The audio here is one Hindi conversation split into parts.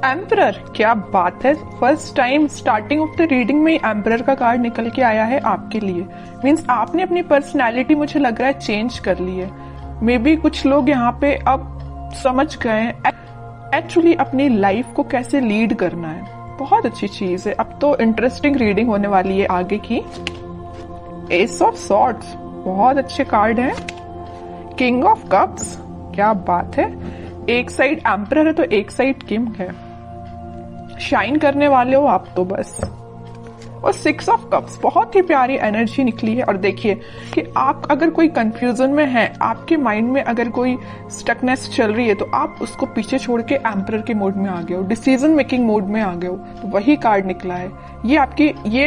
एम्परर, क्या बात है। First time starting of the reading में एम्परर का कार्ड निकल के आया है आपके लिए। मीन्स आपने अपनी पर्सनैलिटी मुझे लग रहा है चेंज कर ली है। मे बी कुछ लोग यहाँ पे अब समझ गए एक्चुअली अपनी लाइफ को कैसे लीड करना है। बहुत अच्छी चीज है। अब तो इंटरेस्टिंग रीडिंग होने वाली है आगे की। एस ऑफ सॉर्ड्स, बहुत अच्छे कार्ड है। किंग ऑफ कप्स, क्या बात है। एक साइड एम्परर है तो एक साइड किंग है। शाइन करने वाले हो आप तो बस। और 6 ऑफ कप्स, बहुत ही प्यारी एनर्जी निकली है। और देखिए कि आप अगर कोई कंफ्यूजन में हैं, आपके माइंड में अगर कोई स्टकनेस चल रही है, तो आप उसको पीछे छोड़ के एम्परर के मोड में आ गए हो, डिसीजन मेकिंग मोड में आ गए हो। तो वही कार्ड निकला है। ये आपकी, ये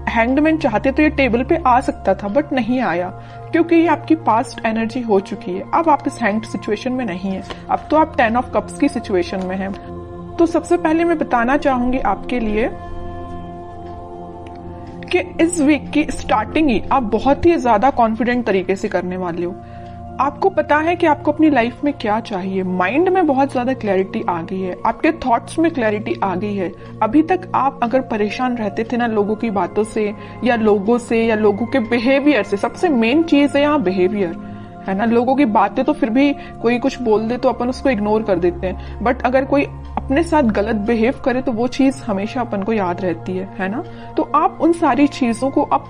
हैंगमैन चाहते तो ये टेबल पे आ सकता था बट नहीं आया, क्योंकि ये आपकी पास्ट एनर्जी हो चुकी है। अब आप इस हैंग्ड सिचुएशन में नहीं है, अब तो आप 10 ऑफ कप्स की सिचुएशन में हैं। तो सबसे पहले मैं बताना चाहूंगी आपके लिए कि इस वीक की स्टार्टिंग ही आप बहुत ही ज्यादा कॉन्फिडेंट तरीके से करने वाले हो। आपको पता है कि आपको अपनी लाइफ में क्या चाहिए। माइंड में बहुत ज्यादा क्लैरिटी आ गई है, आपके थॉट्स में क्लैरिटी आ गई है। अभी तक आप अगर परेशान रहते थे ना लोगों की बातों से या लोगों के बिहेवियर से, सबसे मेन चीज है यहाँ बिहेवियर, है ना। लोगों की बातें तो फिर भी कोई कुछ बोल दे तो अपन उसको इग्नोर कर देते हैं, बट अगर कोई अपने साथ गलत बिहेव करे तो वो चीज हमेशा अपन को याद रहती है ना। तो आप उन सारी चीजों को आप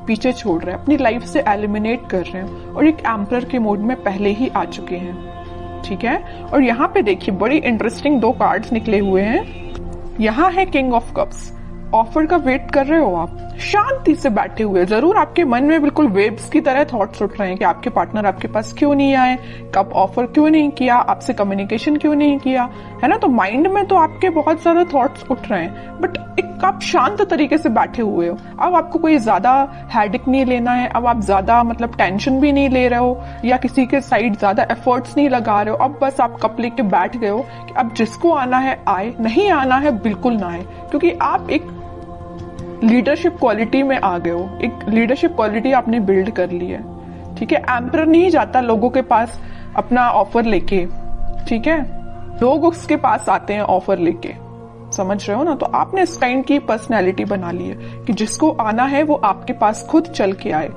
पीछे छोड़ रहे हैं, अपनी लाइफ से एलिमिनेट कर रहे हैं और एक एम्परर के मोड में पहले ही आ चुके हैं, ठीक है। और यहाँ पे देखिए बड़ी इंटरेस्टिंग 2 कार्ड्स निकले हुए हैं। यहाँ है किंग ऑफ कप्स। ऑफर का वेट कर रहे हो आप, शांति से बैठे हुए। जरूर आपके मन में बिल्कुल वेव्स की तरह थॉट्स उठ रहे हैं कि आपके पार्टनर आपके पास क्यों नहीं आए, कब ऑफर क्यों नहीं किया, आपसे कम्युनिकेशन क्यों नहीं किया, है ना। तो माइंड में तो आपके बहुत ज्यादा थॉट्स उठ रहे हैं, बट एक आप शांत तरीके से बैठे हुए हो। अब आपको कोई ज्यादा हेडेक नहीं लेना है, अब आप ज्यादा मतलब टेंशन भी नहीं ले रहे हो या किसी के साइड ज्यादा एफर्ट्स नहीं लगा रहे हो। अब बस आप कप लेके बैठ गए हो कि अब जिसको आना है आए, नहीं आना है बिल्कुल ना आए, क्योंकि आप एक लीडरशिप क्वालिटी में आ गए हो। एक लीडरशिप क्वालिटी आपने बिल्ड कर ली है, ठीक है। एम्परर नहीं जाता लोगों के पास अपना ऑफर लेके, ठीक है। लोग उसके पास आते हैं ऑफर लेके, समझ रहे हो ना। तो आपने इस काइंड की पर्सनैलिटी बना ली है कि जिसको आना है वो आपके पास खुद चल के आए,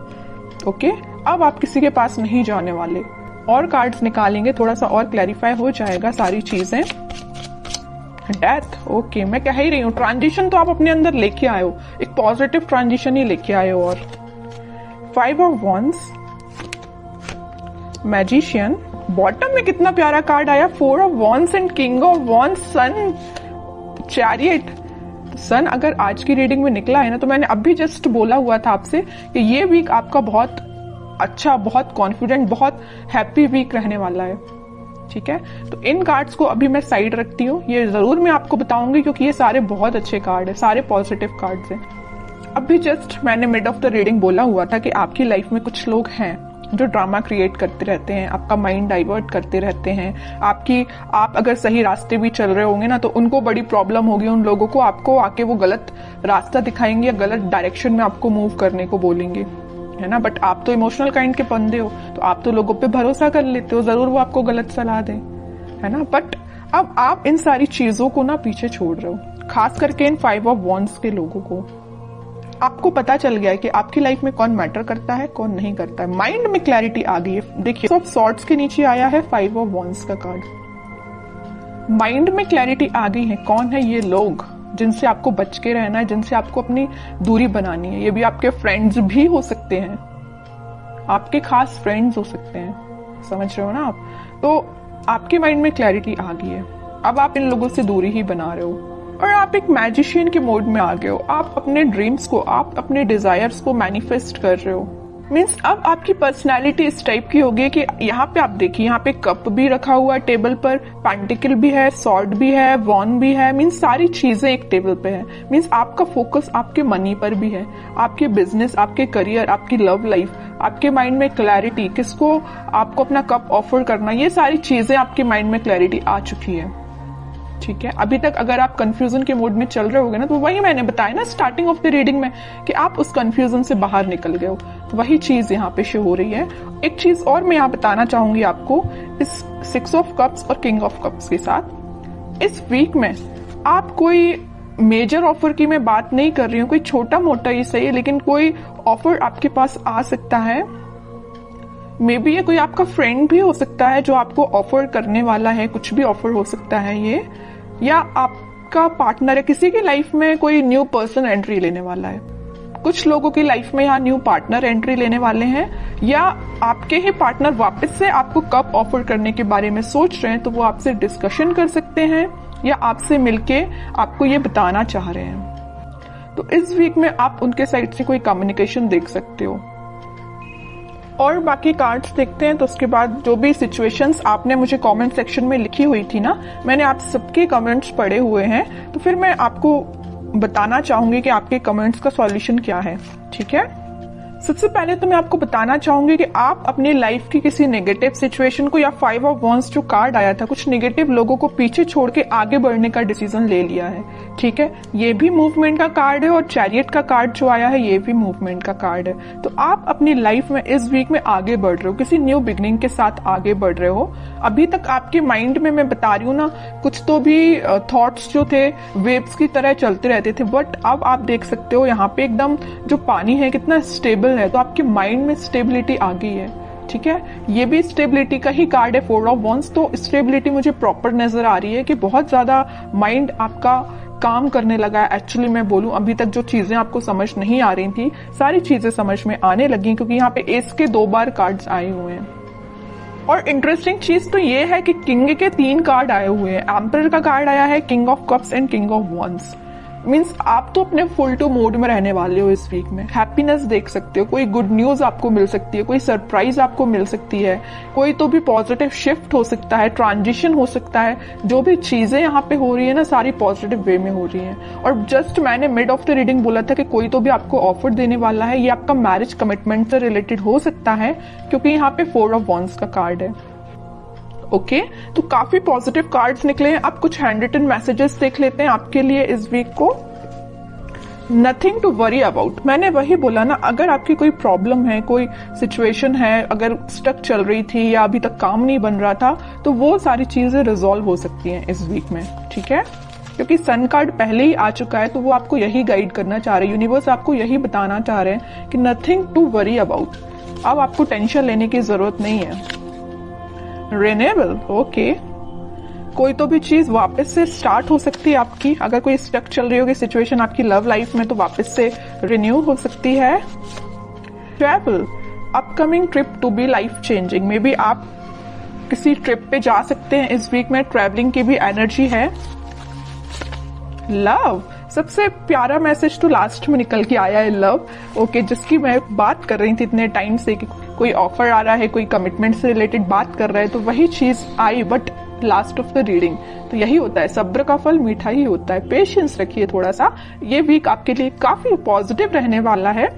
ओके। अब आप किसी के पास नहीं जाने वाले। और कार्ड्स निकालेंगे, थोड़ा सा और क्लैरिफाई हो जाएगा सारी चीजें। Death, okay. मैं कह ही रही हूँ ट्रांजिशन तो आप अपने अंदर लेके आए हो, एक पॉजिटिव ट्रांजिशन ही लेके आए हो। और 5 ऑफ वॉन्ड्स, मैजिशियन। बॉटम में कितना प्यारा कार्ड आया, 4 of wands and king of wands, sun, chariot. Sun अगर आज की रीडिंग में निकला है ना, तो मैंने अभी जस्ट बोला हुआ था आपसे कि ये वीक आपका बहुत अच्छा, बहुत कॉन्फिडेंट, बहुत हैप्पी वीक रहने वाला है, ठीक है। तो इन कार्ड्स को अभी मैं साइड रखती हूँ, ये जरूर मैं आपको बताऊंगी क्योंकि ये सारे बहुत अच्छे कार्ड है, सारे पॉजिटिव कार्ड्स हैं। अभी जस्ट मैंने मिड ऑफ द रीडिंग बोला हुआ था कि आपकी लाइफ में कुछ लोग हैं जो ड्रामा क्रिएट करते रहते हैं, आपका माइंड डाइवर्ट करते रहते हैं। आप अगर सही रास्ते भी चल रहे होंगे ना, तो उनको बड़ी प्रॉब्लम होगी। उन लोगों को आपको आके वो गलत रास्ता दिखाएंगे या गलत डायरेक्शन में आपको मूव करने को बोलेंगे, है ना। बट आप तो इमोशनल काइंड के बंदे हो, तो आप तो लोगों पे भरोसा कर लेते हो, जरूर वो आपको गलत सलाह दें, है ना। बट अब आप इन सारी चीजों को ना पीछे छोड़ रहे हो, खास करके इन 5 ऑफ वॉन्ड्स के लोगों को। आपको पता चल गया है कि आपकी लाइफ में कौन मैटर करता है, कौन नहीं करता है। माइंड में क्लैरिटी आ गई है। देखिए सब सॉर्ड्स के नीचे आया है 5 ऑफ वॉन्ड्स का कार्ड। माइंड में क्लैरिटी आ गई है, कौन है ये लोग जिनसे आपको बच के रहना है, जिनसे आपको अपनी दूरी बनानी है। ये भी आपके फ्रेंड्स भी हो सकते हैं, आपके खास फ्रेंड्स हो सकते हैं, समझ रहे हो ना आप। तो आपके माइंड में क्लैरिटी आ गई है, अब आप इन लोगों से दूरी ही बना रहे हो और आप एक मैजिशियन के मोड में आ गए हो। आप अपने ड्रीम्स को, आप अपने डिजायर्स को मैनिफेस्ट कर रहे हो। मीन्स अब आपकी पर्सनैलिटी इस टाइप की होगी कि यहाँ पे आप देखिए, यहाँ पे कप भी रखा हुआ है टेबल पर, पेंटिकल भी है, सॉर्ड भी है, वॉन भी है। मीन्स सारी चीजें एक टेबल पे है। मीन्स आपका फोकस आपके मनी पर भी है, आपके बिजनेस, आपके करियर, आपकी लव लाइफ, आपके माइंड में क्लैरिटी, किसको आपको अपना कप ऑफर करना, ये सारी चीजें आपके माइंड में क्लैरिटी आ चुकी है, ठीक है। अभी तक अगर आप कंफ्यूजन के मोड में चल रहे होगे ना, तो वही मैंने बताया ना स्टार्टिंग ऑफ द रीडिंग में कि आप उस कंफ्यूजन से बाहर निकल गए हो, तो वही चीज यहाँ पे शो हो रही है। एक चीज और मैं यहाँ बताना चाहूंगी आपको, इस 6 ऑफ कप्स और किंग ऑफ कप्स के साथ इस वीक में आप कोई मेजर ऑफर की मैं बात नहीं कर रही हूँ, कोई छोटा मोटा ही सही है, लेकिन कोई ऑफर आपके पास आ सकता है। मे बी ये कोई आपका फ्रेंड भी हो सकता है जो आपको ऑफर करने वाला है, कुछ भी ऑफर हो सकता है ये, या आपका पार्टनर है, किसी की लाइफ में कोई न्यू पर्सन एंट्री लेने वाला है। कुछ लोगों की लाइफ में यहाँ न्यू पार्टनर एंट्री लेने वाले हैं, या आपके ही पार्टनर वापस से आपको कब ऑफर करने के बारे में सोच रहे हैं, तो वो आपसे डिस्कशन कर सकते हैं या आपसे मिलके आपको ये बताना चाह रहे हैं। तो इस वीक में आप उनके साइड से कोई कम्युनिकेशन देख सकते हो। और बाकी कार्ड्स देखते हैं, तो उसके बाद जो भी सिचुएशंस आपने मुझे कमेंट सेक्शन में लिखी हुई थी ना, मैंने आप सबके कमेंट्स पढ़े हुए हैं, तो फिर मैं आपको बताना चाहूंगी कि आपके कमेंट्स का सॉल्यूशन क्या है। ठीक है, सबसे पहले तो मैं आपको बताना चाहूंगी कि आप अपनी लाइफ की किसी नेगेटिव सिचुएशन को, या 5 ऑफ वॉन्ड्स जो कार्ड आया था, कुछ नेगेटिव लोगों को पीछे छोड़ के आगे बढ़ने का डिसीजन ले लिया है। ठीक है, ये भी मूवमेंट का कार्ड है, और चैरियट का कार्ड जो आया है ये भी मूवमेंट का कार्ड है। तो आप अपनी लाइफ में इस वीक में आगे बढ़ रहे हो, किसी न्यू बिगनिंग के साथ आगे बढ़ रहे हो। अभी तक आपके माइंड में, मैं बता रही हूँ ना, कुछ तो भी थॉट्स जो थे वेव्स की तरह चलते रहते थे, बट अब आप देख सकते हो यहाँ पे एकदम जो पानी है कितना स्टेबल है, तो आपके माइंड में स्टेबिलिटी आ गई है। ठीक है, ये भी स्टेबिलिटी का ही कार्ड है, 4 ऑफ वॉन्ड्स। तो स्टेबिलिटी मुझे प्रॉपर नजर आ रही है कि बहुत ज्यादा माइंड आपका काम करने लगा है। एक्चुअली मैं बोलूं, अभी तक जो चीजें आपको समझ नहीं आ रही थी, सारी चीजें समझ में आने लगी, क्योंकि यहाँ पे एस के 2 बार कार्ड्स आए हुए हैं। और इंटरेस्टिंग चीज तो ये है कि किंग के 3 कार्ड आए हुए हैं। एम्परर का कार्ड आया है, king of cups and king of wands. Means आप तो अपने फुल टू मोड में रहने वाले हो इस वीक में। हैप्पीनेस देख सकते हो, कोई गुड न्यूज आपको मिल सकती है, कोई सरप्राइज आपको मिल सकती है, कोई तो भी पॉजिटिव शिफ्ट हो सकता है, ट्रांजिशन हो सकता है। जो भी चीजें यहाँ पे हो रही है ना, सारी पॉजिटिव वे में हो रही हैं। और जस्ट मैंने मिड ऑफ द रीडिंग बोला था कि कोई तो भी आपको ऑफर देने वाला है, ये आपका मैरिज कमिटमेंट से रिलेटेड हो सकता है, क्योंकि यहाँ पे 4 ऑफ वॉन्ड्स का कार्ड है। ओके, तो काफी पॉजिटिव कार्ड्स निकले हैं। अब कुछ हैंड रिटन मैसेजेस देख लेते हैं आपके लिए इस वीक को। नथिंग टू वरी अबाउट, मैंने वही बोला ना, अगर आपकी कोई प्रॉब्लम है, कोई सिचुएशन है, अगर स्टक चल रही थी या अभी तक काम नहीं बन रहा था, तो वो सारी चीजें रिजॉल्व हो सकती हैं इस वीक में। ठीक है, क्योंकि सन कार्ड पहले ही आ चुका है, तो वो आपको यही गाइड करना चाह रहे हैं, यूनिवर्स आपको यही बताना चाह रहे हैं कि नथिंग टू वरी अबाउट। अब आपको टेंशन लेने की जरूरत नहीं है। रिन्यूएबल, ओके, कोई तो भी चीज वापस से स्टार्ट हो सकती है आपकी। अगर कोई स्टक चल रही होगी सिचुएशन आपकी लव लाइफ में, तो वापस से रिन्यू हो सकती है। Travel, upcoming trip to be life changing, maybe आप किसी ट्रिप पे जा सकते हैं इस वीक में, ट्रैवलिंग की भी एनर्जी है। लव, सबसे प्यारा मैसेज तो लास्ट में निकल के आया है, लव। ओके, जिसकी मैं बात कर रही थी इतने टाइम से कि कोई ऑफर आ रहा है, कोई कमिटमेंट से रिलेटेड बात कर रहा है, तो वही चीज आई, but last of the reading. तो यही होता है, सब्र का फल मीठा ही होता है। पेशेंस रखिए थोड़ा सा, ये वीक आपके लिए काफी पॉजिटिव रहने वाला है।